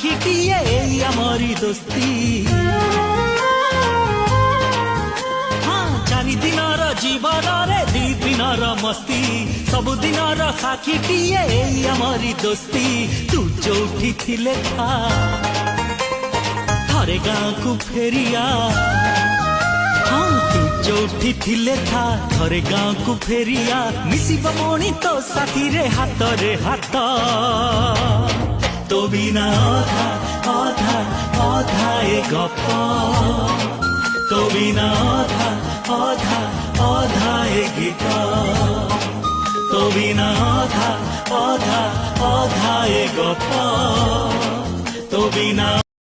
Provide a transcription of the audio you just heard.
साखीटिए एई आमरी दोस्ती चारि दिनर जीवन रे दी दिनर मस्ती सब दिनर साखीटिए एई आमरी दोस्ती तू जोठी थिले था थरे गाँ को फेरिया हाँ तू जोठी थिले था थरे गाँ को फेरिया मिसिब मणि तो साथी रे हाथ तो बिना अधा अधा अधा ए गप तो बिना अधा अधा अधा ए गीत तो बिना अधा अधा अधा ए गप तो बिना